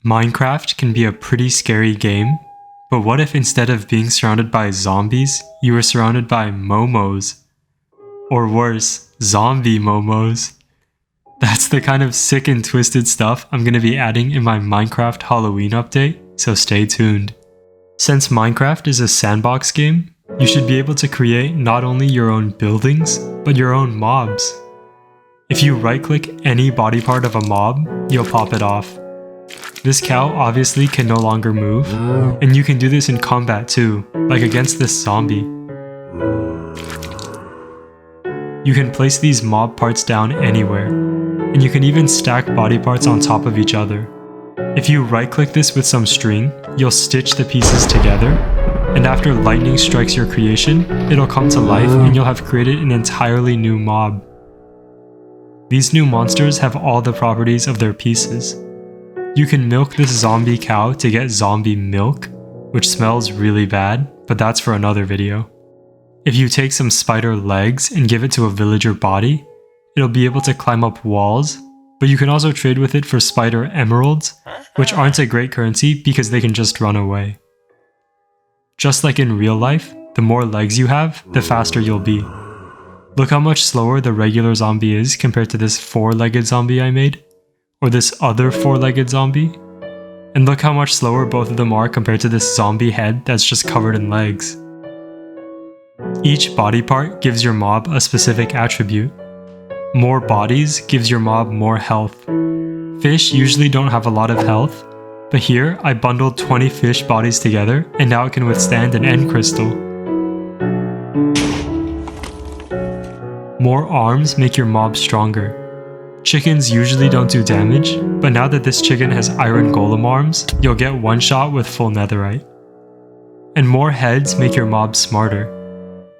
Minecraft can be a pretty scary game, but what if instead of being surrounded by zombies, you were surrounded by momos? Or worse, zombie momos. That's the kind of sick and twisted stuff I'm gonna be adding in my Minecraft Halloween update, so stay tuned. Since Minecraft is a sandbox game, you should be able to create not only your own buildings, but your own mobs. If you right-click any body part of a mob, you'll pop it off. This cow obviously can no longer move, and you can do this in combat too, like against this zombie. You can place these mob parts down anywhere, and you can even stack body parts on top of each other. If you right-click this with some string, you'll stitch the pieces together, and after lightning strikes your creation, it'll come to life and you'll have created an entirely new mob. These new monsters have all the properties of their pieces. You can milk this zombie cow to get zombie milk, which smells really bad, but that's for another video. If you take some spider legs and give it to a villager body, it'll be able to climb up walls, but you can also trade with it for spider emeralds, which aren't a great currency because they can just run away. Just like in real life, the more legs you have, the faster you'll be. Look how much slower the regular zombie is compared to this 4-legged zombie I made, or this other 4-legged zombie. And look how much slower both of them are compared to this zombie head that's just covered in legs. Each body part gives your mob a specific attribute. More bodies gives your mob more health. Fish usually don't have a lot of health, but here I bundled 20 fish bodies together and now it can withstand an end crystal. More arms make your mob stronger. Chickens usually don't do damage, but now that this chicken has iron golem arms, you'll get one shot with full netherite. And more heads make your mob smarter.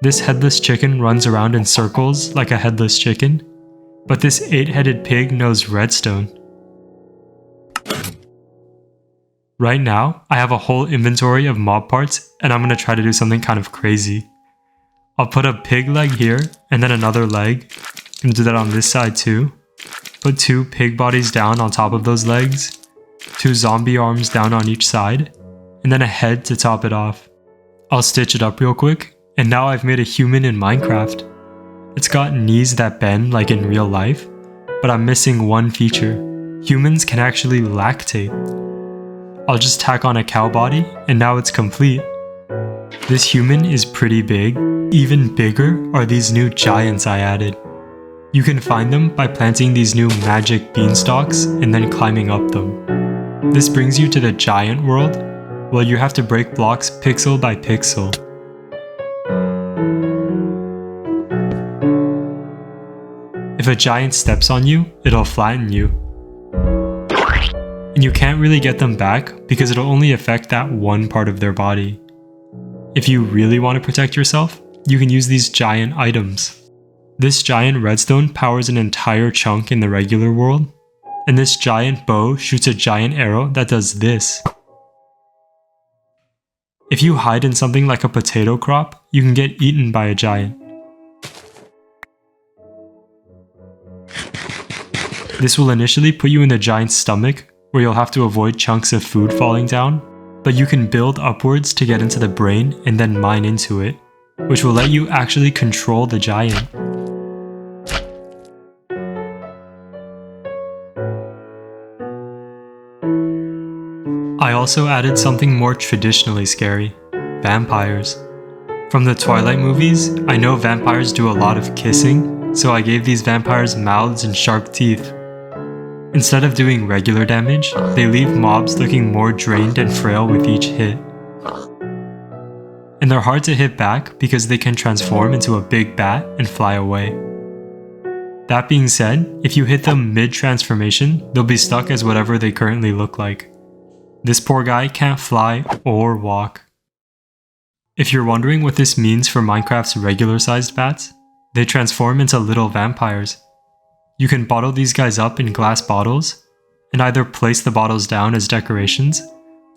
This headless chicken runs around in circles like a headless chicken, but this 8-headed pig knows redstone. Right now, I have a whole inventory of mob parts and I'm gonna try to do something kind of crazy. I'll put a pig leg here and then another leg. I'm gonna do that on this side too. Put 2 pig bodies down on top of those legs, 2 zombie arms down on each side, and then a head to top it off. I'll stitch it up real quick, and now I've made a human in Minecraft. It's got knees that bend like in real life, but I'm missing one feature. Humans can actually lactate. I'll just tack on a cow body, and now it's complete. This human is pretty big. Even bigger are these new giants I added. You can find them by planting these new magic beanstalks and then climbing up them. This brings you to the giant world, where you have to break blocks pixel by pixel. If a giant steps on you, it'll flatten you. And you can't really get them back because it'll only affect that one part of their body. If you really want to protect yourself, you can use these giant items. This giant redstone powers an entire chunk in the regular world, and this giant bow shoots a giant arrow that does this. If you hide in something like a potato crop, you can get eaten by a giant. This will initially put you in the giant's stomach, where you'll have to avoid chunks of food falling down, but you can build upwards to get into the brain and then mine into it, which will let you actually control the giant. I also added something more traditionally scary: vampires. From the Twilight movies, I know vampires do a lot of kissing, so I gave these vampires mouths and sharp teeth. Instead of doing regular damage, they leave mobs looking more drained and frail with each hit. And they're hard to hit back because they can transform into a big bat and fly away. That being said, if you hit them mid-transformation, they'll be stuck as whatever they currently look like. This poor guy can't fly or walk. If you're wondering what this means for Minecraft's regular-sized bats, they transform into little vampires. You can bottle these guys up in glass bottles, and either place the bottles down as decorations,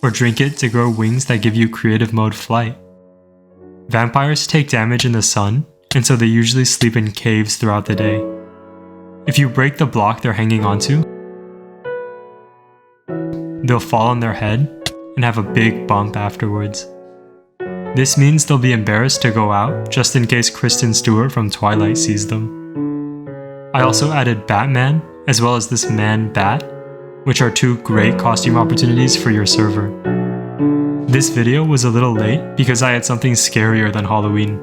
or drink it to grow wings that give you creative mode flight. Vampires take damage in the sun, and so they usually sleep in caves throughout the day. If you break the block they're hanging onto, they'll fall on their head and have a big bump afterwards. This means they'll be embarrassed to go out just in case Kristen Stewart from Twilight sees them. I also added Batman as well as this Man-Bat, which are 2 great costume opportunities for your server. This video was a little late because I had something scarier than Halloween,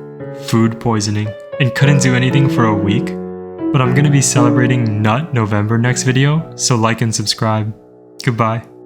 food poisoning, and couldn't do anything for a week, but I'm gonna be celebrating Nut November next video, so like and subscribe. Goodbye.